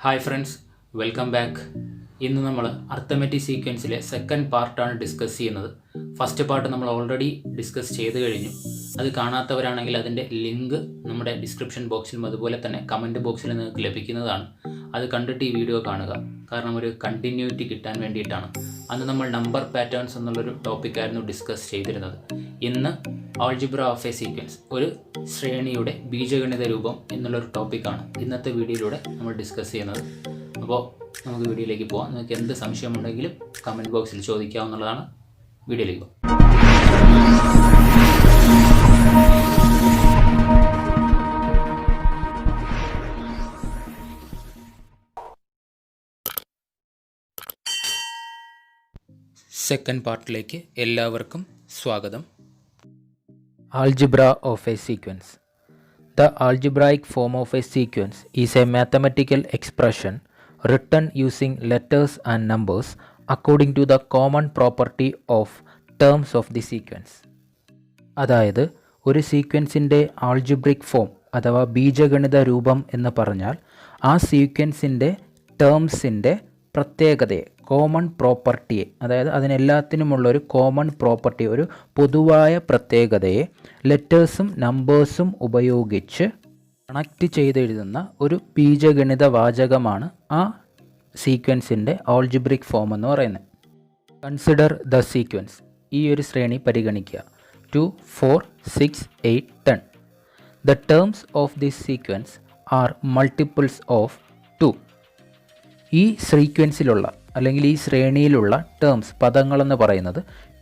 Hi friends, welcome back. ഇന്ന് നമ്മൾ arithmetic സീക്വൻസിലെ second പാർട്ടാണ് ഡിസ്കസ് ചെയ്യുന്നത്. ഫസ്റ്റ് പാർട്ട് നമ്മൾ ഓൾറെഡി ഡിസ്കസ് ചെയ്ത് കഴിഞ്ഞു. അത് കാണാത്തവരാണെങ്കിൽ അതിൻ്റെ ലിങ്ക് നമ്മുടെ ഡിസ്ക്രിപ്ഷൻ ബോക്സിലും അതുപോലെ തന്നെ കമൻറ്റ് ബോക്സിലും നിങ്ങൾക്ക് ലഭിക്കുന്നതാണ്. അത് കണ്ടിട്ട് ഈ വീഡിയോ കാണുക, കാരണം ഒരു കണ്ടിന്യൂറ്റി കിട്ടാൻ വേണ്ടിയിട്ടാണ്. അന്ന് നമ്മൾ നമ്പർ പാറ്റേൺസ് എന്നുള്ളൊരു ടോപ്പിക്കായിരുന്നു ഡിസ്കസ് ചെയ്തിരുന്നത്. ഇന്ന് ആൾജിബ്ര ഓഫ് എ സീക്വൻസ്, ഒരു ശ്രേണിയുടെ ബീജഗണിത രൂപം എന്നുള്ളൊരു ടോപ്പിക്കാണ് ഇന്നത്തെ വീഡിയോയിലൂടെ നമ്മൾ ഡിസ്കസ് ചെയ്യുന്നത്. അപ്പോൾ നമുക്ക് വീഡിയോയിലേക്ക് പോകാം. നിങ്ങൾക്ക് എന്ത് സംശയമുണ്ടെങ്കിലും കമൻറ്റ് ബോക്സിൽ ചോദിക്കാവുന്നതാണ്. വീഡിയോയിലേക്ക് പോകാം. സെക്കൻഡ് പാർട്ടിലേക്ക് എല്ലാവർക്കും സ്വാഗതം. Algebra of a sequence. The algebraic form of a sequence is a mathematical expression written using letters and numbers according to the common property of terms of the sequence. അതായത് ഒരു സീക്വൻസിൻ്റെ algebraic form അഥവാ ബീജഗണിത രൂപം എന്ന് പറഞ്ഞാൽ ആ സീക്വൻസിൻ്റെ ടേംസിൻ്റെ പ്രത്യേകതയെ, common പ്രോപ്പർട്ടിയെ, അതായത് അതിനെല്ലാത്തിനുമുള്ളൊരു കോമൺ പ്രോപ്പർട്ടി, ഒരു പൊതുവായ പ്രത്യേകതയെ ലെറ്റേഴ്സും നമ്പേഴ്സും ഉപയോഗിച്ച് കണക്റ്റ് ചെയ്തെഴുതുന്ന ഒരു ബീജഗണിത വാചകമാണ് ആ സീക്വൻസിൻ്റെ ആൾജിബ്രിക് ഫോം എന്ന് പറയുന്നത്. Consider the sequence. ഈ ഒരു ശ്രേണി പരിഗണിക്കുക. 2, 4, 6, 8, 10. The terms of this sequence are multiples of 2. ഈ സീക്വൻസിലുള്ള അല്ലെങ്കിൽ ഈ ശ്രേണിയിലുള്ള ടേംസ്, പദങ്ങളെന്ന് പറയുന്നത്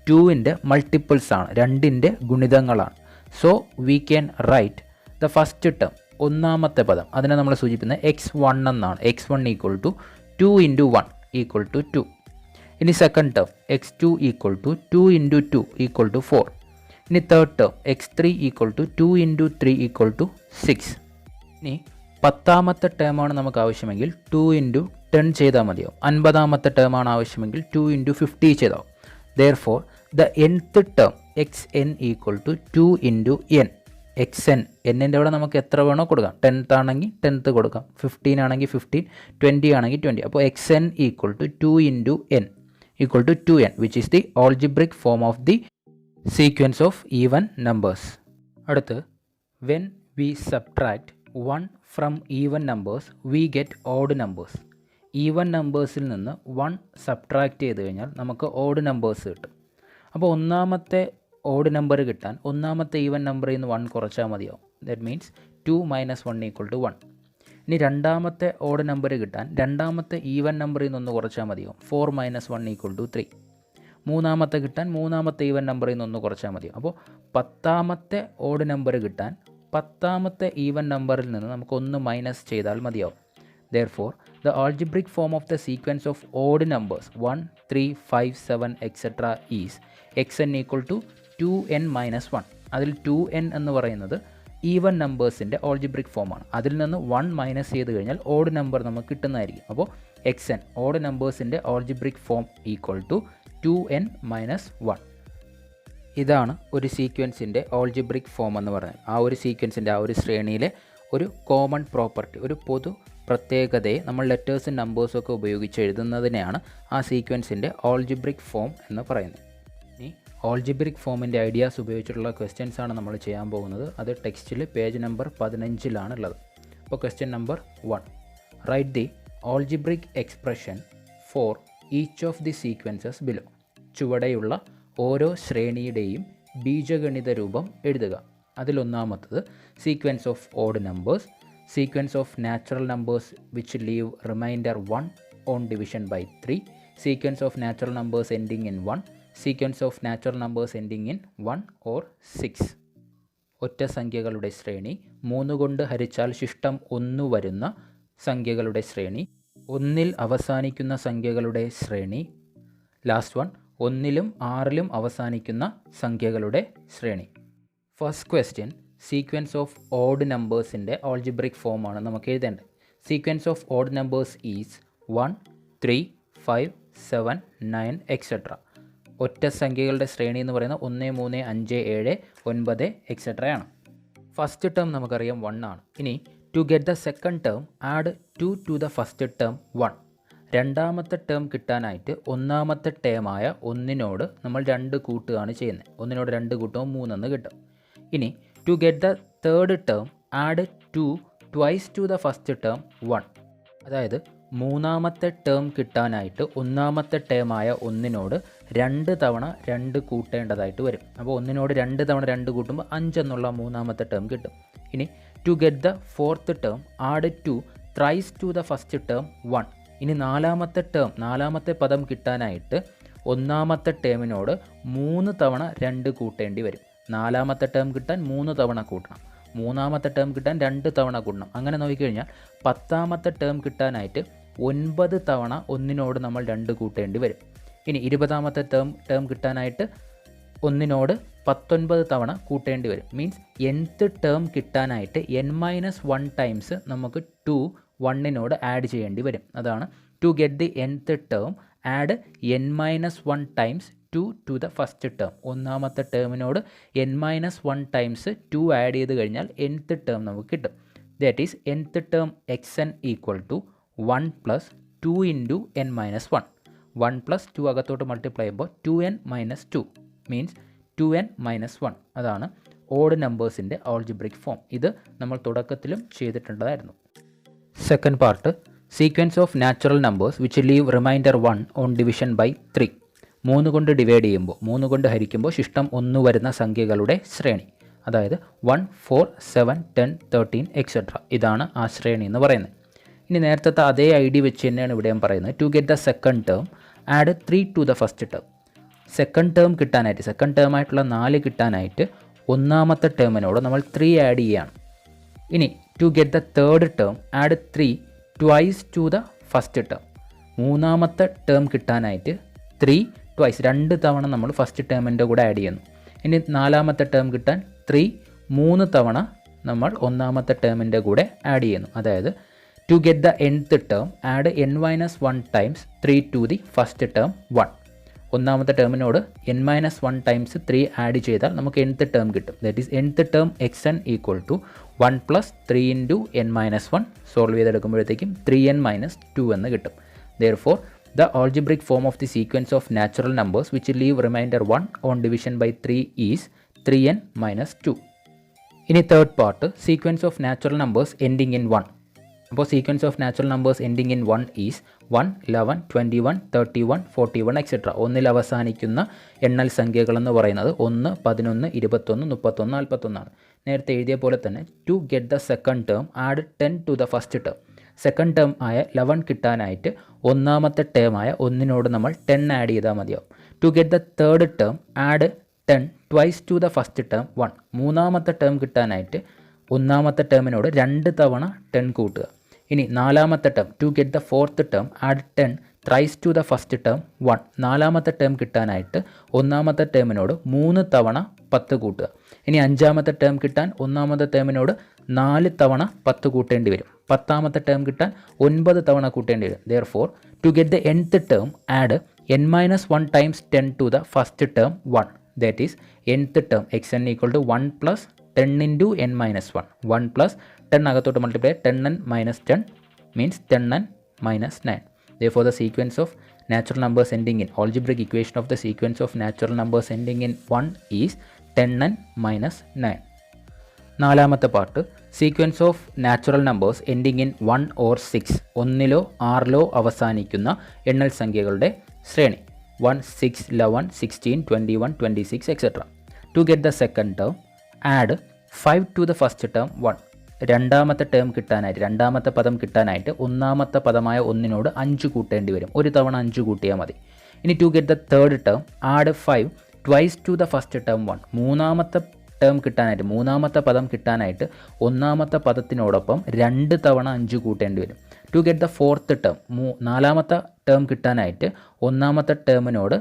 2ൻ്റെ മൾട്ടിപ്പിൾസ് ആണ്, 2ൻ്റെ ഗുണിതങ്ങളാണ്. So we can write the first term, ഒന്നാമത്തെ പദം, അതിനെ നമ്മൾ സൂചിപ്പിക്കുന്നത് x1 എന്നാണ്. x1 equal to 2 into 1 equal to 2. ഇനി second term x2 equal to 2 into 2 equal to 4. ഇനി third term x3 equal to 2 into 3 equal to 6. ഇനി 10ാമത്തെ ടേമാണ് നമുക്ക് ആവശ്യമെങ്കിൽ 2 ഇൻറ്റു 10 ചെയ്താൽ മതിയാവും. 50ാമത്തെ ടേമാണ് ആവശ്യമെങ്കിൽ 2 ഇൻറ്റു 50 ചെയ്താവും. Therefore the nth term xn equal to 2 into n. xn, എന്നിൻ്റെ അവിടെ നമുക്ക് എത്ര വേണോ കൊടുക്കാം. 10th ആണെങ്കിൽ 10th കൊടുക്കാം, 15 ആണെങ്കിൽ 15, 20 ആണെങ്കിൽ 20. അപ്പോൾ xn equal to 2 into n equal to 2n, which is the algebraic form of the sequence of even numbers. അടുത്ത്, when we subtract 1 from even numbers we get odd numbers. Even നമ്പേഴ്സിൽ നിന്ന് 1 subtract ചെയ്ത് കഴിഞ്ഞാൽ നമുക്ക് odd numbers കിട്ടും. അപ്പോൾ ഒന്നാമത്തെ odd number കിട്ടാൻ ഒന്നാമത്തെ ഈവൻ നമ്പറിൽ നിന്ന് 1 കുറച്ചാൽ മതിയാവും. That means 2 minus 1 equal to 1. ഇനി രണ്ടാമത്തെ ഓഡ് നമ്പർ കിട്ടാൻ രണ്ടാമത്തെ ഈവൻ നമ്പറിൽ നിന്ന് 1 കുറച്ചാൽ മതിയാവും. 4 മൈനസ് 1 ഈക്വൽ ടു 3. മൂന്നാമത്തെ കിട്ടാൻ മൂന്നാമത്തെ ഈവൻ നമ്പറിൽ നിന്ന് 1 കുറച്ചാൽ മതിയാവും. അപ്പോൾ 10ാമത്തെ ഓഡ് നമ്പർ കിട്ടാൻ 10ാമത്തെ ഈവൻ നമ്പറിൽ നിന്ന് നമുക്ക് 1 മൈനസ് ചെയ്താൽ മതിയാവും. Therefore, the algebraic form of the sequence of odd numbers 1, 3, 5, 7, etc. is xn equal to 2n minus 1. അതിൽ 2n എന്ന് പറയുന്നത് ഈവൻ നമ്പേഴ്സിൻ്റെ ആൾജിബ്രിക് ഫോമാണ്. അതിൽ നിന്ന് 1 മൈനസ് ചെയ്ത് കഴിഞ്ഞാൽ ഓഡ് നമ്പർ നമുക്ക് കിട്ടുന്നതായിരിക്കും. അപ്പോൾ xn, ഓഡ് നമ്പേഴ്സിൻ്റെ algebraic form equal to 2n minus 1. ഇതാണ് ഒരു സീക്വൻസിൻ്റെ ആൾജിബ്രിക് ഫോം എന്ന് പറയുന്നത്. ആ ഒരു സീക്വൻസിൻ്റെ, ആ ഒരു ശ്രേണിയിലെ ഒരു കോമൺ പ്രോപ്പർട്ടി, ഒരു പൊതു പ്രത്യേകതയെ നമ്മൾ ലെറ്റേഴ്സും നമ്പേഴ്സും ഒക്കെ ഉപയോഗിച്ച് എഴുതുന്നതിനെയാണ് ആ സീക്വൻസിൻ്റെ ആൾജിബ്രിക് ഫോം എന്ന് പറയുന്നത്. ഇനി ആൾജിബ്രിക് ഫോമിൻ്റെ ഐഡിയാസ് ഉപയോഗിച്ചിട്ടുള്ള ക്വസ്റ്റ്യൻസ് ആണ് നമ്മൾ ചെയ്യാൻ പോകുന്നത്. അത് ടെക്സ്റ്റിൽ പേജ് നമ്പർ 15 ഉള്ളത്. അപ്പോൾ question number 1, write the algebraic expression for each of the sequences below. ചുവടെയുള്ള ഓരോ ശ്രേണിയുടെയും ബീജഗണിത രൂപം എഴുതുക. അതിലൊന്നാമത്തത് sequence of odd numbers, sequence of natural numbers which leave remainder 1 on division by 3, sequence of natural numbers ending in 1, sequence of natural numbers ending in 1 or 6. ഒറ്റ സംഖ്യകളുടെ ശ്രേണി, 3 കൊണ്ട് ഹരിച്ചാൽ ശിഷ്ടം 1 വരുന്ന സംഖ്യകളുടെ ശ്രേണി, 1ൽ അവസാനിക്കുന്ന സംഖ്യകളുടെ ശ്രേണി, ലാസ്റ്റ് വൺ 1ലും 6ലും അവസാനിക്കുന്ന സംഖ്യകളുടെ ശ്രേണി. First question, sequence of odd നമ്പേഴ്സിൻ്റെ ആൾജിബ്രിക് ഫോമാണ് നമുക്ക് എഴുതേണ്ടത്. Sequence of odd numbers is 1, 3, 5, 7, 9, etc. ഒറ്റ സംഖ്യകളുടെ ശ്രേണി എന്ന് പറയുന്നത് 1, 3, 5, 7, 9, etc. ആണ്. ഫസ്റ്റ് ടേം നമുക്കറിയാം 1 ആണ്. ഇനി to get the second term add 2 to the first term 1. രണ്ടാമത്തെ ടേം കിട്ടാനായിട്ട് ഒന്നാമത്തെ ടേമായ 1നോട് നമ്മൾ 2 കൂട്ടുകയാണ് ചെയ്യുന്നത്. 1നോട് 2 കൂട്ടുമ്പോൾ 3 എന്ന് കിട്ടും. ഇനി to get the third term add 2 twice to the first term 1. അതായത് മൂന്നാമത്തെ ടേം കിട്ടാനായിട്ട് ഒന്നാമത്തെ ടേമായ 1നോട് 2 തവണ 2 കൂട്ടേണ്ടതായിട്ട് വരും. അപ്പോൾ 1നോട് 2 തവണ 2 കൂട്ടുമ്പോൾ 5 എന്നുള്ള മൂന്നാമത്തെ ടേം കിട്ടും. ഇനി to get the fourth term add 2 thrice to the first term 1. ഇനി നാലാമത്തെ പദം കിട്ടാനായിട്ട് ഒന്നാമത്തെ ടേമിനോട് 3 തവണ 2 കൂട്ടേണ്ടി വരും. നാലാമത്തെ ടേം കിട്ടാൻ 3 തവണ കൂട്ടണം. മൂന്നാമത്തെ ടേം കിട്ടാൻ 2 തവണ കൂട്ടണം. അങ്ങനെ നോക്കിക്കഴിഞ്ഞാൽ 10ാമത്തെ ടേം കിട്ടാനായിട്ട് 9 തവണ 1നോട് നമ്മൾ 2 കൂട്ടേണ്ടി വരും. ഇനി 20ാമത്തെ ടേം കിട്ടാനായിട്ട് 1നോട് 19 തവണ കൂട്ടേണ്ടി വരും. മീൻസ് nth ടേം കിട്ടാനായിട്ട് n-1 ടൈംസ് നമുക്ക് 2 1നോട് ആഡ് ചെയ്യേണ്ടി വരും. അതാണ് to get the nth term add n-1 times 2 to the first term. ഒന്നാമത്തെ ടേമിനോട് n-1 ടൈംസ് 2 ആഡ് ചെയ്ത് കഴിഞ്ഞാൽ nth ടേം നമുക്ക് കിട്ടും. That is nth term xn equal to 1 plus 2 into n-1. 1 plus 2 അകത്തോട്ട് മൾട്ടിപ്ലൈ ചെയ്യുമ്പോൾ 2n-2 മീൻസ് 2n-1. അതാണ് odd നമ്പേഴ്സിൻ്റെ ആൾജിബ്രിക് ഫോം. ഇത് നമ്മൾ തുടക്കത്തിലും ചെയ്തിട്ടുള്ളതായിരുന്നു. Second part sequence of natural numbers which leave remainder 1 on division by 3. 3 കൊണ്ട് ഡിവൈഡ് ചെയ്യുമ്പോൾ 3 കൊണ്ട് ഹരിക്കുമ്പോൾ ശിഷ്ടം 1 വരുന്ന സംഖ്യകളുടെ ശ്രേണി. അതായത് 1, 4, 7, 10, 13 എക്സെട്ര. ഇതാണ് ആ ശ്രേണി എന്ന് പറയുന്നത്. ഇനി നേരത്തെ അതേ ഐഡിയ വെച്ച് തന്നെയാണ് ഇവിടെയും പറയുന്നത്. To get the second term add 3 to the first term. Second term ആയിട്ടുള്ള 4 കിട്ടാനായിട്ട് ഒന്നാമത്തെ ടേമിനോട് നമ്മൾ 3 ആഡ് ചെയ്യുകയാണ്. ഇനി to get the third term add 3 twice to the first term. മൂന്നാമത്തെ ടേം കിട്ടാനായിട്ട് 3 ട്വൈസ് 2 തവണ നമ്മൾ ഫസ്റ്റ് ടേമിൻ്റെ കൂടെ ആഡ് ചെയ്യുന്നു. ഇനി നാലാമത്തെ ടേം കിട്ടാൻ 3 തവണ നമ്മൾ ഒന്നാമത്തെ ടേമിൻ്റെ കൂടെ ആഡ് ചെയ്യുന്നു. അതായത് to get the nth term add n-1 times 3 to the first term 1. ഒന്നാമത്തെ ടേമിനോട് n-1 ടൈംസ് 3 ആഡ് ചെയ്താൽ നമുക്ക് nth ടേം കിട്ടും. That is nth term xn equal to 1 plus 3 into n-1. Solve ചെയ്തെടുക്കുമ്പോഴത്തേക്കും 3n-2 എന്ന് കിട്ടും. Therefore, the algebraic form of the sequence of natural numbers which leave remainder 1 on division by 3 is 3n-2. ഇനി third part sequence of natural numbers ending in 1. അപ്പോൾ sequence of natural numbers ending in 1 is 1, 11, 21, 31, 41 etcetera. 1 അവസാനിക്കുന്ന എണ്ണൽ സംഖ്യകളെന്ന് പറയുന്നത് 1, 11, 21, 31, 41 ആണ്. നേരത്തെ എഴുതിയ പോലെ തന്നെ to get the second term add 10 to the first term. Second term ആയ 11 കിട്ടാനായിട്ട് ഒന്നാമത്തെ ടേം ആയ 1നോട് നമ്മൾ 10 ആഡ് ചെയ്താൽ മതിയാവും. To get the third term add 10 twice to the first term 1. മൂന്നാമത്തെ ടേം കിട്ടാനായിട്ട് ഒന്നാമത്തെ ടേമിനോട് 2 തവണ 10 കൂട്ടുക. ഇനി നാലാമത്തെ term to get the fourth term add 10 thrice to the first term 1. നാലാമത്തെ ടേം കിട്ടാനായിട്ട് ഒന്നാമത്തെ ടേമിനോട് 3 തവണ 10 കൂട്ടുക. ഇനി അഞ്ചാമത്തെ ടേം കിട്ടാൻ ഒന്നാമത്തെ ടേമിനോട് 4 തവണ 10 കൂട്ടേണ്ടി വരും. 10ാമത്തെ ടേം കിട്ടാൻ 9 തവണ കൂട്ടേണ്ടി വരും. Therefore, to get the nth term add n-1 times 10 to the first term 1. That is nth term xn equal to 1 plus 10 into n-1. 1 plus 10 അകത്തോട്ട് multiply 10n minus 10 means 10n minus 9. Therefore, the sequence of natural numbers ending in algebraic equation of the sequence of natural numbers ending in 1 is 10n minus 9. നാലാമത്തെ part sequence of natural numbers ending in 1 or 6. 1ലോ 6ലോ അവസാനിക്കുന്ന എണ്ണൽ സംഖ്യകളുടെ ശ്രേണി 1, 6, 11, 16, 21, 26 etcetera. To get the second term add 5 to the first term 1. രണ്ടാമത്തെ പദം കിട്ടാനായിട്ട് ഒന്നാമത്തെ പദമായ 1നോട് 5 കൂട്ടേണ്ടി വരും. ഒരു തവണ 5 കൂട്ടിയാൽ മതി. ഇനി to get the third term add 5 twice to the first term 1. മൂന്നാമത്തെ പദം കിട്ടാനായിട്ട് ഒന്നാമത്തെ പദത്തിനോടൊപ്പം 2 തവണ 5 കൂട്ടേണ്ടി വരും. To get the fourth term നാലാമത്തെ ടേം കിട്ടാനായിട്ട് ഒന്നാമത്തെ ടേമിനോട്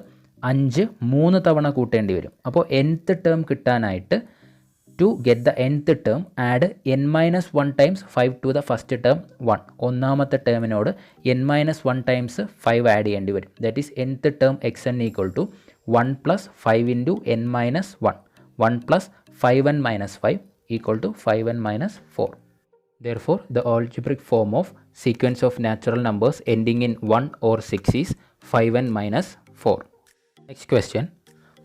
5 3 തവണ കൂട്ടേണ്ടി വരും. അപ്പോൾ nth ടേം കിട്ടാനായിട്ട് to get the nth term add n-1 times 5 to the first term 1. ഒന്നാമത്തെ ടേമിനോട് n-1 ടൈംസ് 5 ആഡ് ചെയ്യേണ്ടി വരും. That is nth term xn equal to 1 plus 5 into n-1. 1 plus 5n minus 5 equal to 5n minus 4. Therefore, the algebraic form of sequence of natural numbers ending in 1 or 6 is 5n minus 4. Next question.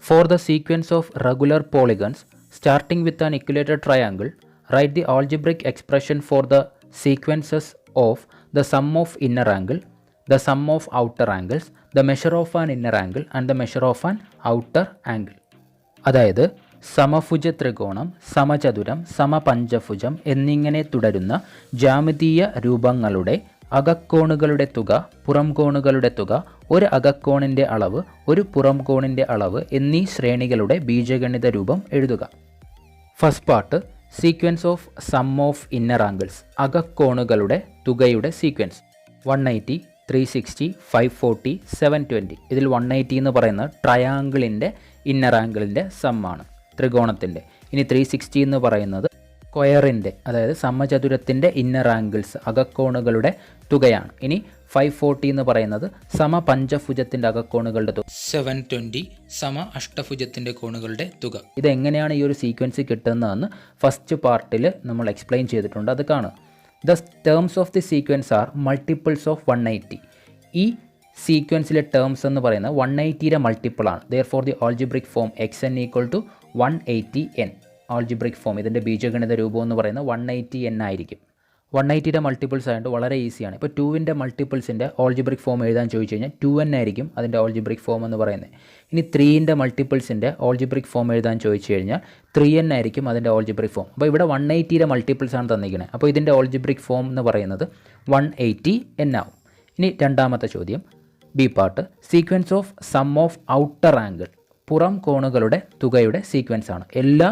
For the sequence of regular polygons starting with an equilateral triangle, write the algebraic expression for the sequences of the sum of inner angle, the sum of outer angles, the measure of an inner angle and the measure of an outer angle. അതായത് സമഭുജ ത്രികോണം, സമചതുരം, സമപഞ്ചഭുജം എന്നിങ്ങനെ തുടരുന്ന ജാമിതീയ രൂപങ്ങളുടെ അകക്കോണുകളുടെ തുക, പുറംകോണുകളുടെ തുക, ഒരു അകക്കോണിൻ്റെ അളവ്, ഒരു പുറംകോണിൻ്റെ അളവ് എന്നീ ശ്രേണികളുടെ ബീജഗണിത രൂപം എഴുതുക. First part sequence of sum of inner angles, അകക്കോണുകളുടെ തുകയുടെ സീക്വൻസ്. 180, 360, 540, 720. ഇതിൽ 180 എന്ന് പറയുന്നത് ട്രയാങ്കിളിൻ്റെ ഇന്നർ ആംഗിളിൻ്റെ സമ്മാണ്, ത്രികോണത്തിൻ്റെ. ഇനി 360 എന്ന് പറയുന്നത് സ്ക്വയറിൻ്റെ, അതായത് സമചതുരത്തിൻ്റെ ഇന്നർ ആംഗിൾസ്, അകക്കോണുകളുടെ തുകയാണ്. ഇനി 540 എന്ന് പറയുന്നത് സമപഞ്ചഭുജത്തിൻ്റെ അകക്കോണുകളുടെ തുക. 720 സമ അഷ്ടഭുജത്തിൻ്റെ കോണുകളുടെ തുക. ഇതെങ്ങനെയാണ് ഈ ഒരു സീക്വൻസ് കിട്ടുന്നതെന്ന് ഫസ്റ്റ് പാർട്ടിൽ നമ്മൾ എക്സ്പ്ലെയിൻ ചെയ്തിട്ടുണ്ട്, അത് കാണുക. The terms of the sequence are multiples of 180. ഈ സീക്വൻസിലെ ടേംസ് എന്ന് പറയുന്നത് 180യുടെ മൾട്ടിപ്പിളാണ്. Therefore the algebraic form xn equal to 180n. Algebraic form, ഇതിൻ്റെ ബീജഗണിത രൂപം എന്ന് പറയുന്നത് 180n ആയിരിക്കും. 180യുടെ മൾട്ടിപ്പിൾസ് ആയതുകൊണ്ട് വളരെ ഈസിയാണ്. ഇപ്പോൾ 2ൻ്റെ മൾട്ടിപ്പിൾസിൻ്റെ ആൾജിബ്രിക് ഫോം എഴുതാൻ ചോദിച്ചു കഴിഞ്ഞാൽ 2n ആയിരിക്കും അതിൻ്റെ ആൾജിബ്രിക് ഫോം എന്ന് പറയുന്നത്. ഇനി 3ൻ്റെ മൾട്ടിപ്പിൾസിൻ്റെ ആൾജിബ്രിക് ഫോം എഴുതാൻ ചോദിച്ചു കഴിഞ്ഞാൽ 3n ആയിരിക്കും അതിൻ്റെ ആൾജിബ്രിക് ഫോം. അപ്പോൾ ഇവിടെ 180യുടെ മൾട്ടിപ്പിൾസ് ആണ് തന്നിരിക്കുന്നത്. അപ്പോൾ ഇതിൻ്റെ ആൾജിബ്രിക് ഫോം എന്ന് പറയുന്നത് 180n ആവും. ഇനി രണ്ടാമത്തെ ചോദ്യം, B part, sequence of sum of outer angle, പുറം കോണുകളുടെ തുകയുടെ സീക്വൻസ് ആണ്. എല്ലാ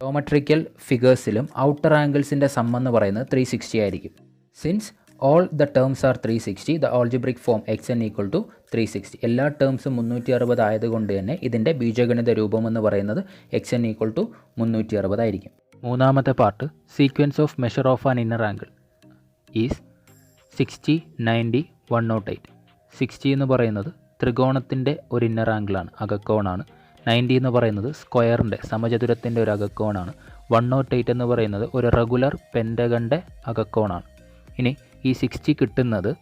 ജോമെട്രിക്കൽ ഫിഗേഴ്സിലും ഔട്ടർ ആംഗിൾസിൻ്റെ സം എന്ന് പറയുന്നത് 360 ആയിരിക്കും. Since all the terms are 360, the algebraic form xn equal to 360. എല്ലാ ടേംസും 360 ആയതുകൊണ്ട് തന്നെ ഇതിൻ്റെ ബീജഗണിത രൂപം എന്ന് പറയുന്നത് xn ഈക്വൽ ടു 360 ആയിരിക്കും. മൂന്നാമത്തെ part, sequence of measure of an inner angle is 60, 90, 108. 60 എന്ന് പറയുന്നത് ത്രികോണത്തിൻ്റെ ഒരു ഇന്നർ ആംഗിളാണ്, അകക്കോണാണ്. 90 എന്ന് പറയുന്നത് സ്ക്വയറിൻ്റെ, സമചതുരത്തിൻ്റെ ഒരു അകക്കോണാണ്. 108 എന്ന് പറയുന്നത് ഒരു റെഗുലർ പെൻറ്റഗണിൻ്റെ അകക്കോണാണ്. ഇനി ഈ 60 കിട്ടുന്നത്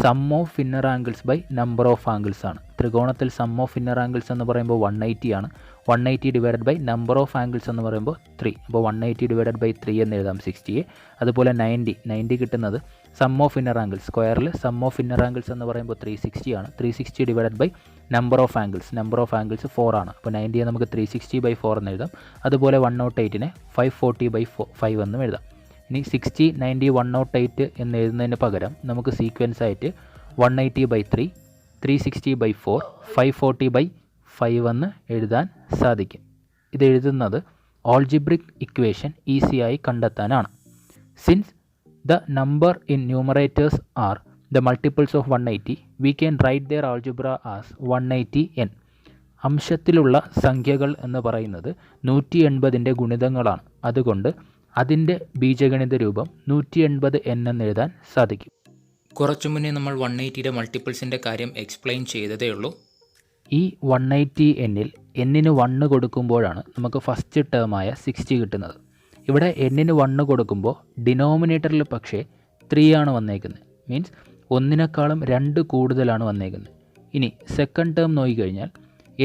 sum of inner angles by number of angles ആണ്. ത്രികോണത്തിൽ സം ഓഫ് ഇന്നർ ആംഗിൾസ് എന്ന് പറയുമ്പോൾ 180 ആണ്. 180 divided by number of angles എന്ന് പറയുമ്പോൾ 3. അപ്പോൾ 180 ഡിവൈഡഡ് ബൈ 3 എന്ന് എഴുതാം 60യെ. അതുപോലെ 90 കിട്ടുന്നത് സം ഓഫ് ഇന്നർ ആംഗിൾസ്, സ്ക്വയറിൽ സം ഓഫ് ഇന്നർ ആംഗിൾസ് എന്ന് പറയുമ്പോൾ 360 ആണ്. 360 divided by number of angles 4 ആണ്. അപ്പോൾ 90യെ നമുക്ക് 360/4 എന്ന് എഴുതാം. അതുപോലെ 108നെ 540/5 എന്നും എഴുതാം. ഇനി 60, 90, 108 എന്ന് എഴുതുന്നതിന് പകരം നമുക്ക് സീക്വൻസ് ആയിട്ട് 180/3, 360/4, 540/5 എന്ന് എഴുതാൻ സാധിക്കും. ഇത് എഴുതുന്നത് ആൾജിബ്രിക് ഇക്വേഷൻ ഈസിയായി കണ്ടെത്താനാണ്. Since the number in numerators are the multiples of 180, we can write their algebra as 180n. അംശത്തിലുള്ള സംഖ്യകൾ എന്ന് പറയുന്നത് 180ൻ്റെ ഗുണിതങ്ങളാണ്. അതുകൊണ്ട് അതിൻ്റെ ബീജഗണിത രൂപം 180n എന്ന് എഴുതാൻ സാധിക്കും. കുറച്ചു മുന്നേ നമ്മൾ 180യുടെ മൾട്ടിപ്പിൾസിൻ്റെ കാര്യം എക്സ്പ്ലെയിൻ ചെയ്തതേ ഉള്ളൂ. ഈ 180nൽ എന്നിന് 1 കൊടുക്കുമ്പോഴാണ് നമുക്ക് ഫസ്റ്റ് ടേമായ 60 കിട്ടുന്നത്. ഇവിടെ എന്നിന് 1 കൊടുക്കുമ്പോൾ ഡിനോമിനേറ്ററിൽ പക്ഷേ 3 ആണ് വന്നേക്കുന്നത്. മീൻസ് ഒന്നിനേക്കാളും 2 കൂടുതലാണ് വന്നേക്കുന്നത്. ഇനി സെക്കൻഡ് ടേം നോക്കിക്കഴിഞ്ഞാൽ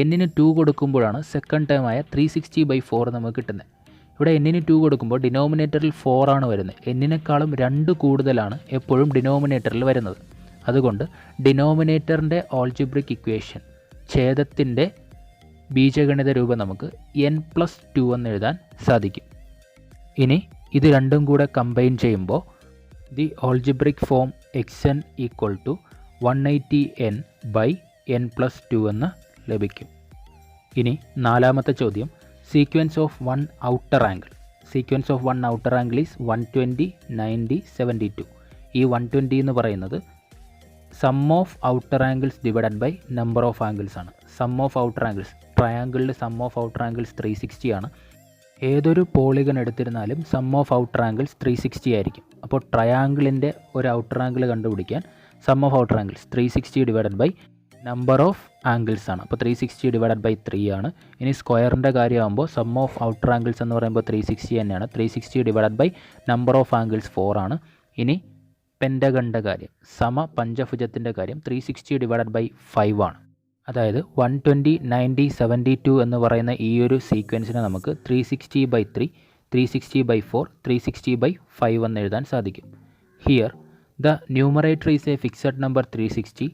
എന്നിന് 2 കൊടുക്കുമ്പോഴാണ് സെക്കൻഡ് ടേമായ 360/4 നമുക്ക് കിട്ടുന്നത്. ഇവിടെ എന്നിന് 2 കൊടുക്കുമ്പോൾ ഡിനോമിനേറ്ററിൽ 4 ആണ് വരുന്നത്. എന്നിനേക്കാളും 2 കൂടുതലാണ് എപ്പോഴും ഡിനോമിനേറ്ററിൽ വരുന്നത്. അതുകൊണ്ട് ഡിനോമിനേറ്ററിൻ്റെ ആൾജിബ്രിക് ഇക്വേഷൻ, ഛേദത്തിൻ്റെ ബീജഗണിത രൂപം നമുക്ക് n+2 എന്ന് എഴുതാൻ സാധിക്കും. ഇനി ഇത് രണ്ടും കൂടെ കമ്പൈൻ ചെയ്യുമ്പോൾ the algebraic form xn equal to 180n/n+2 എന്ന് ലഭിക്കും. ഇനി നാലാമത്തെ ചോദ്യം, sequence of one outer angle. Sequence of one outer angle is 120, 90, 72. ഈ 120 എന്ന് പറയുന്നത് sum of outer angles divided by number of angles ആണ്. സം ഓഫ് ഔട്ടർ ആംഗിൾസ്, ട്രയാങ്കിളിൽ സം ഓഫ് ഔട്ടർ ആംഗിൾസ് 360 ആണ്. ഏതൊരു പോളിഗൺ എടുത്തിരുന്നാലും സം ഓഫ് ഔട്ടർ ആംഗിൾസ് 360 ആയിരിക്കും. അപ്പോൾ ട്രയാങ്കിളിൻ്റെ ഒരു ഔട്ടർ ആംഗിൾ കണ്ടുപിടിക്കാൻ some of outer angles 360 divided by number of angles ആണ്. അപ്പോൾ 360 ഡിവൈഡഡ് ബൈ 3 ആണ്. ഇനി സ്ക്വയറിൻ്റെ കാര്യമാകുമ്പോൾ സം ഓഫ് ഔട്ടർ ആംഗിൾസ് എന്ന് പറയുമ്പോൾ 360 തന്നെയാണ്. 360 divided by number of angles 4 ആണ്. ഇനി പെൻറ്റഗണിൻ്റെ കാര്യം, പഞ്ചഭുജത്തിൻ്റെ കാര്യം 360 ഡിവൈഡഡ് ബൈ 5 ആണ്. അതായത് 120, 90, 72 എന്ന് പറയുന്ന ഈ ഒരു സീക്വൻസിനെ നമുക്ക് 360 ബൈ 3, 360 ബൈ 4, 360 ബൈ 5 എന്ന് എഴുതാൻ സാധിക്കും. Here the numerator is A fixed number 360.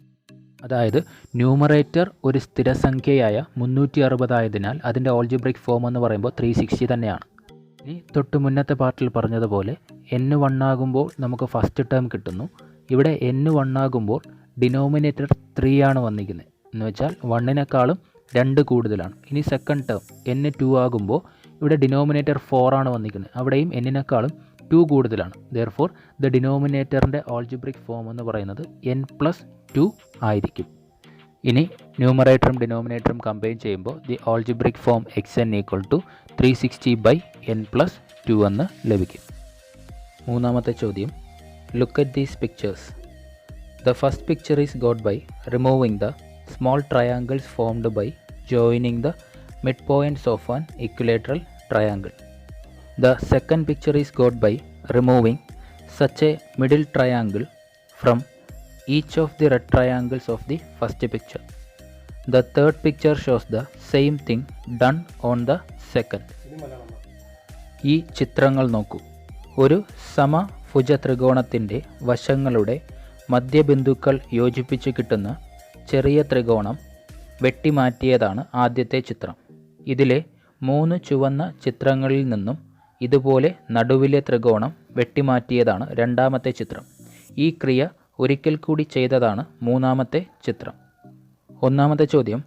അതായത് ന്യൂമറേറ്റർ ഒരു സ്ഥിരസംഖ്യയായ 360 ആയതിനാൽ അതിൻ്റെ ഓൾജിബ്രിക് ഫോം എന്ന് പറയുമ്പോൾ 360 തന്നെയാണ്. ഇനി തൊട്ട് മുന്നത്തെ പാർട്ടിൽ പറഞ്ഞതുപോലെ n1 ആകുമ്പോൾ നമുക്ക് ഫസ്റ്റ് ടേം കിട്ടുന്നു. ഇവിടെ n1 ആകുമ്പോൾ ഡിനോമിനേറ്റർ 3 ആണ് വന്നിരിക്കുന്നത്, എന്ന് വെച്ചാൽ 1നേക്കാളും 2 കൂടുതലാണ്. ഇനി സെക്കൻഡ് ടേം n2 ആകുമ്പോൾ ഇവിടെ ഡിനോമിനേറ്റർ 4 ആണ് വന്നിരിക്കുന്നത്, അവിടെയും n-നേക്കാളും 2 കൂടുതലാണ്. ദെയർഫോർ ദ ഡിനോമിനേറ്ററിൻ്റെ ഓൾജിബ്രിക് ഫോം എന്ന് പറയുന്നത് n+2 ആയിരിക്കും. ഇനി ന്യൂമറേറ്ററും ഡിനോമിനേറ്ററും കമ്പൈൻ ചെയ്യുമ്പോൾ the algebraic form xn = 360 by n+2 എന്ന് ലഭിക്കും. മൂന്നാമത്തെ ചോദ്യം, look at these pictures. The first picture is got by removing the small triangles formed by joining the midpoints of an equilateral triangle. The second picture is got by removing such a middle triangle from each of the red triangles of the first picture. The third picture shows the same thing done on the second. ഈ ചിത്രങ്ങൾ നോക്കൂ. ഒരു സമഭുജ ത്രികോണത്തിൻ്റെ വശങ്ങളുടെ മധ്യബിന്ദുക്കൾ യോജിപ്പിച്ച് കിട്ടുന്ന ചെറിയ ത്രികോണം വെട്ടിമാറ്റിയതാണ് ആദ്യത്തെ ചിത്രം. ഇതിലെ 3 ചുവന്ന ചിത്രങ്ങളിൽ നിന്നും ഇതുപോലെ നടുവിലെ ത്രികോണം വെട്ടിമാറ്റിയതാണ് രണ്ടാമത്തെ ചിത്രം. ഈ ക്രിയ ഒരിക്കൽ കൂടി ചെയ്തതാണ് മൂന്നാമത്തെ ചിത്രം. ഒന്നാമത്തെ ചോദ്യം,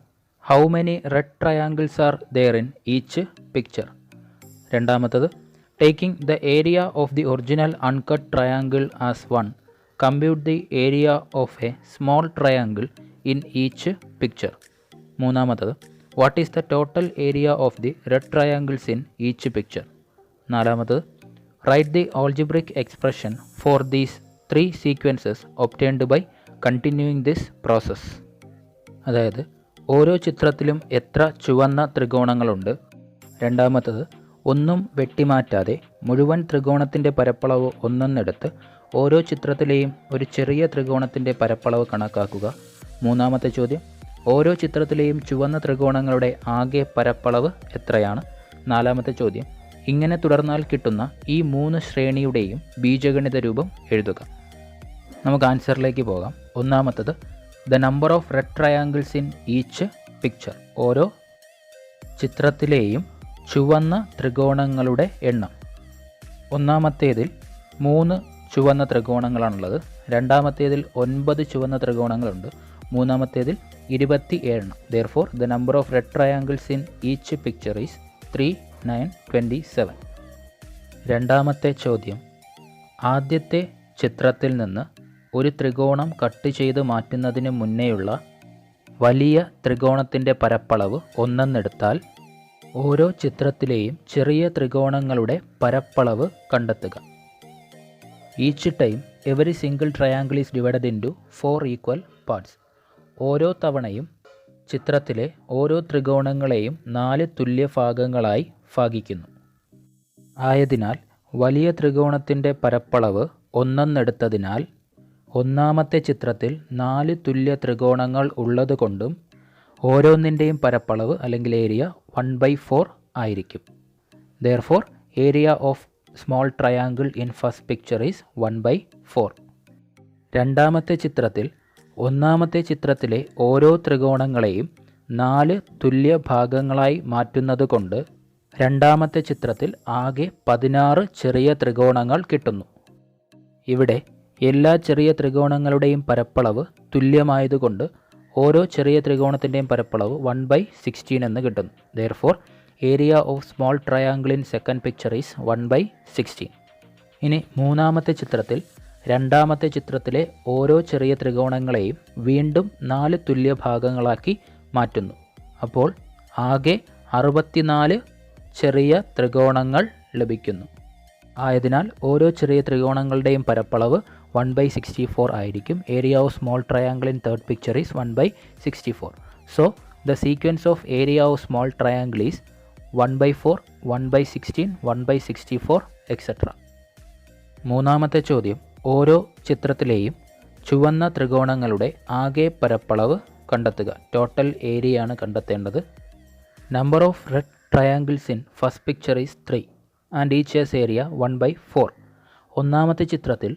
how many red triangles are there in each picture? രണ്ടാമത്തത്, taking the area of the original uncut triangle as 1, compute the area of a small triangle in each picture. മൂന്നാമത്തത്, what is the total area of the red triangles in each picture? നാലാമത്തത്, write the algebraic expression for these 3 sequences obtained by continuing this process. അതായത് ഓരോ ചിത്രത്തിലും എത്ര ചുവന്ന ത്രികോണങ്ങളുണ്ട്. രണ്ടാമത്തത്, ഒന്നും വെട്ടിമാറ്റാതെ മുഴുവൻ ത്രികോണത്തിൻ്റെ പരപ്പളവ് ഒന്നെടുത്ത് ഓരോ ചിത്രത്തിലെയും ഒരു ചെറിയ ത്രികോണത്തിൻ്റെ പരപ്പളവ് കണക്കാക്കുക. മൂന്നാമത്തെ ചോദ്യം, ഓരോ ചിത്രത്തിലെയും ചുവന്ന ത്രികോണങ്ങളുടെ ആകെ പരപ്പളവ് എത്രയാണ്? നാലാമത്തെ ചോദ്യം, ഇങ്ങനെ തുടർന്നാൽ കിട്ടുന്ന ഈ 3 ശ്രേണിയുടെയും ബീജഗണിത രൂപം എഴുതുക. നമുക്ക് ആൻസറിലേക്ക് പോകാം. ഒന്നാമത്തത്, the number of red triangles in each picture. ഓരോ ചിത്രത്തിലെയും ചുവന്ന ത്രികോണങ്ങളുടെ എണ്ണം. ഒന്നാമത്തേതിൽ 3 ചുവന്ന ത്രികോണങ്ങളാണുള്ളത്. രണ്ടാമത്തേതിൽ 9 ചുവന്ന ത്രികോണങ്ങളുണ്ട്. മൂന്നാമത്തേതിൽ 27. Therefore, the number of red triangles in each picture is 3, 9, 27. രണ്ടാമത്തെ ചോദ്യം, ആദ്യത്തെ ചിത്രത്തിൽ നിന്ന് ഒരു ത്രികോണം കട്ട് ചെയ്ത് മാറ്റുന്നതിന് മുന്നേയുള്ള വലിയ ത്രികോണത്തിൻ്റെ പരപ്പളവ് ഒന്നെടുത്താൽ ഓരോ ചിത്രത്തിലെയും ചെറിയ ത്രികോണങ്ങളുടെ പരപ്പളവ് കണ്ടെത്തുക. Each time, every single triangle is divided into 4 equal parts. ഓരോ തവണയും ചിത്രത്തിലെ ഓരോ ത്രികോണങ്ങളെയും 4 തുല്യ ഭാഗങ്ങളായി ഭാഗിക്കുന്നു. ആയതിനാൽ വലിയ ത്രികോണത്തിൻ്റെ പരപ്പളവ് ഒന്നെടുത്തതിനാൽ ഒന്നാമത്തെ ചിത്രത്തിൽ 4 തുല്യ ത്രികോണങ്ങൾ ഉള്ളതുകൊണ്ടും ഓരോന്നിൻ്റെയും പരപ്പളവ് അല്ലെങ്കിൽ ഏരിയ 1/4 ആയിരിക്കും. Therefore, area of small triangle in first picture is 1/4. രണ്ടാമത്തെ ചിത്രത്തിൽ ഒന്നാമത്തെ ചിത്രത്തിലെ ഓരോ ത്രികോണങ്ങളെയും 4 തുല്യ ഭാഗങ്ങളായി മാറ്റുന്നത് കൊണ്ട് രണ്ടാമത്തെ ചിത്രത്തിൽ ആകെ 16 ചെറിയ ത്രികോണങ്ങൾ കിട്ടുന്നു. ഇവിടെ എല്ലാ ചെറിയ ത്രികോണങ്ങളുടെയും പരപ്പളവ് തുല്യമായതുകൊണ്ട് ഓരോ ചെറിയ ത്രികോണത്തിൻ്റെയും പരപ്പളവ് 1/16 എന്ന് കിട്ടുന്നു. Therefore, area of small triangle in second picture is 1/16. ഇനി മൂന്നാമത്തെ ചിത്രത്തിൽ രണ്ടാമത്തെ ചിത്രത്തിലെ ഓരോ ചെറിയ ത്രികോണങ്ങളെയും വീണ്ടും 4 തുല്യ ഭാഗങ്ങളാക്കി മാറ്റുന്നു. അപ്പോൾ ആകെ 64 ചെറിയ ത്രികോണങ്ങൾ ലഭിക്കുന്നു. ആയതിനാൽ ഓരോ ചെറിയ ത്രികോണങ്ങളുടെയും പരപ്പളവ് 1/64 ആയിരിക്കും. Area of small triangle in third picture is 1/64. So the sequence of area of small triangle is 1/4, 1/16, 1/64 etcetera. മൂന്നാമത്തെ ചോദ്യം, ഓരോ ചിത്രത്തിലെയും ചുവന്ന ത്രികോണങ്ങളുടെ ആകെ പരപ്പളവ് കണ്ടെത്തുക. ടോട്ടൽ ഏരിയ ആണ് കണ്ടെത്തേണ്ടത്. Number of red triangles in first picture is 3 and each has area 1/4. ഒന്നാമത്തെ ചിത്രത്തിൽ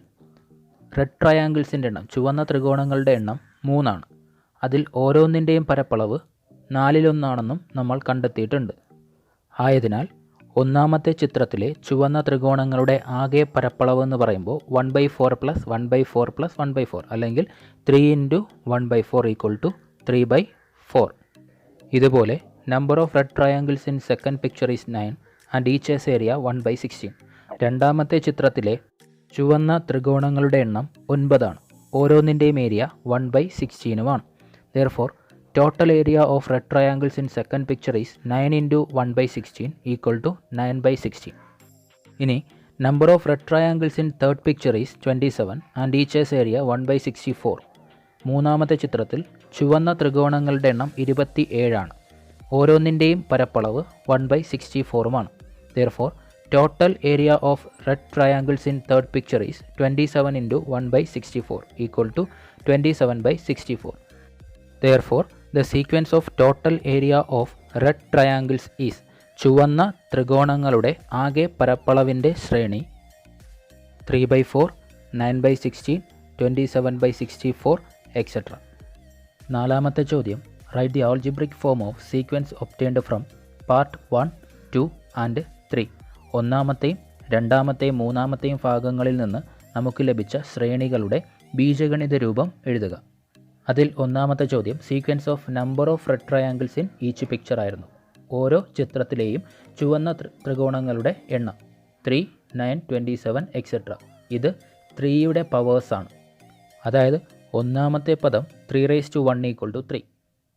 റെഡ് ട്രയാങ്കിൾസിൻ്റെ എണ്ണം, ചുവന്ന ത്രികോണങ്ങളുടെ എണ്ണം 3 ആണ്. അതിൽ ഓരോന്നിൻ്റെയും പരപ്പളവ് 4/1 നമ്മൾ കണ്ടെത്തിയിട്ടുണ്ട്. ആയതിനാൽ ഒന്നാമത്തെ ചിത്രത്തിലെ ചുവന്ന ത്രികോണങ്ങളുടെ ആകെ പരപ്പളവ് എന്ന് പറയുമ്പോൾ 1/4 + 1/4 + 1/4 അല്ലെങ്കിൽ 3 × 1/4 = 3/4. ഇതുപോലെ number of red triangles in second picture is 9 and each has area 1/16. രണ്ടാമത്തെ ചിത്രത്തിലെ ചുവന്ന ത്രികോണങ്ങളുടെ എണ്ണം 9 ആണ്. ഓരോന്നിൻ്റെയും area 1/16 Therefore, total area of red triangles in second picture is 9 × 1/16 = 9/16. ഇനി number of red triangles in third picture is 27 and each has area 1/64. മൂന്നാമത്തെ ചിത്രത്തിൽ ചുവന്ന ത്രികോണങ്ങളുടെ എണ്ണം 27 ആണ്. ഓരോന്നിൻ്റെയും പരപ്പളവ് 1/64 Therefore, total area of red triangles in third picture is 27 × 1/64 = 27/64. Therefore, the sequence of total area of red triangles is ചുവന്ന ത്രികോണങ്ങളുടെ ആകെ പരപ്പളവിൻ്റെ ശ്രേണി 3/4, 9/16, 27/64 എക്സെട്ര. നാലാമത്തെ ചോദ്യം, write the algebraic form of sequence obtained from part 1, 2 and 3. ഒന്നാമത്തെയും രണ്ടാമത്തെയും മൂന്നാമത്തെയും ഭാഗങ്ങളിൽ നിന്ന് നമുക്ക് ലഭിച്ച ശ്രേണികളുടെ ബീജഗണിത രൂപം എഴുതുക. അതിൽ ഒന്നാമത്തെ ചോദ്യം sequence of number of red triangles in each picture ആയിരുന്നു. ഓരോ ചിത്രത്തിലെയും ചുവന്ന ത്രികോണങ്ങളുടെ എണ്ണം 3, 9, 27 എക്സെട്ര. ഇത് 3യുടെ പവേഴ്സാണ്. അതായത് ഒന്നാമത്തെ പദം 3/1 = 3,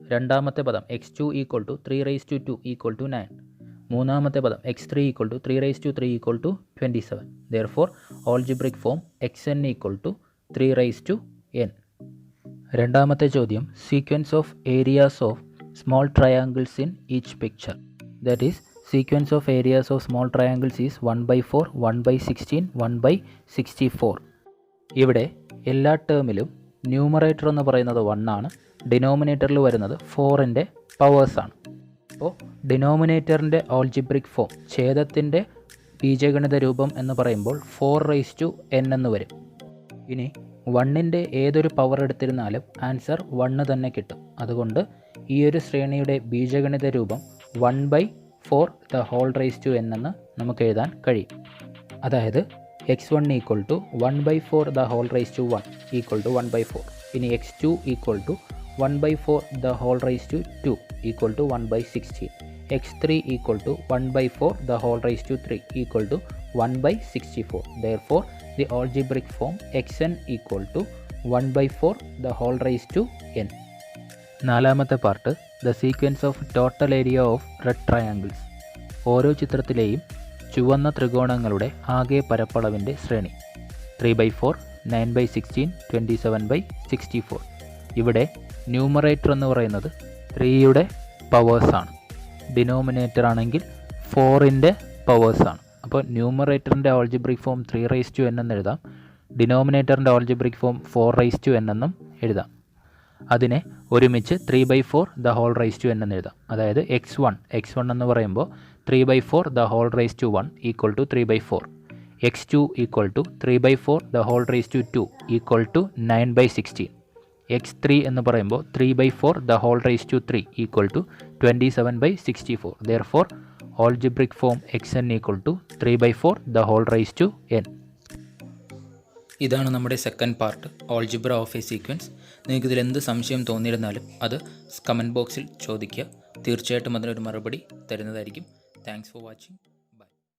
രണ്ടാമത്തെ പദം x2 = 3/2 = 9, മൂന്നാമത്തെ പദം x3 = 3/3 = 27. Therefore, algebraic form xn = 3/n. രണ്ടാമത്തെ ചോദ്യം sequence of areas of small triangles in each picture. That is sequence of areas of small triangles is 1/4, 1/16, 1/64. ഇവിടെ എല്ലാ ടേമിലും ന്യൂമറേറ്റർ എന്ന് പറയുന്നത് 1 ആണ്. ഡിനോമിനേറ്ററിൽ വരുന്നത് 4ൻ്റെ പവേഴ്സാണ്. അപ്പോൾ ഡിനോമിനേറ്ററിൻ്റെ ആൾജിബ്രിക് ഫോം, ഛേദത്തിൻ്റെ ബീജഗണിത രൂപം എന്ന് പറയുമ്പോൾ 4/n എന്ന് വരും. ഇനി 1ൻ്റെ ഏതൊരു പവർ എടുത്തിരുന്നാലും ആൻസർ 1 തന്നെ കിട്ടും. അതുകൊണ്ട് ഈ ഒരു ശ്രേണിയുടെ ബീജഗണിത രൂപം 1/4 എന്ന് നമുക്ക് എഴുതാൻ കഴിയും. അതായത് x1 = 1/4 = 1/4. ഇനി x2 = 1/4 = 1/16. x3 = 1/4 = 1/64. Therefore, the algebraic form xn = 1/4 നാലാമത്തെ part the sequence of total area of red triangles. ഓരോ ചിത്രത്തിലെയും ചുവന്ന ത്രികോണങ്ങളുടെ ആകെ പരപ്പളവിൻ്റെ ശ്രേണി 3/4, 9/16, 27/64. ഇവിടെ ന്യൂമറേറ്റർ എന്ന് പറയുന്നത് 3യുടെ പവേഴ്സാണ്. ഡിനോമിനേറ്റർ ആണെങ്കിൽ 4ൻ്റെ പവേഴ്സാണ്. അപ്പോൾ ന്യൂമറേറ്ററിൻ്റെ ആൾജിബ്രിക് ഫോം 3/n എന്ന് എഴുതാം. ഡിനോമിനേറ്ററിൻ്റെ ആൾജിബ്രിക് ഫോം 4/n എന്നും എഴുതാം. അതിനെ ഒരുമിച്ച് 3/4 എന്ന് എഴുതാം. അതായത് x1 എന്ന് പറയുമ്പോൾ 3/4 = 3/4. x2 = 3/4 = 9/16. x3 എന്ന് പറയുമ്പോൾ 3/4 = 27/64. Therefore, algebraic form xn = 3/4 ഇതാണ് നമ്മുടെ second part, algebra of A sequence. നിങ്ങൾക്ക് ഇതിൽ എന്ത് സംശയം തോന്നിയിരുന്നാലും അത് കമൻറ്റ് ബോക്സിൽ ചോദിക്കുക. തീർച്ചയായിട്ടും അതിനൊരു മറുപടി തരുന്നതായിരിക്കും. Thanks for watching.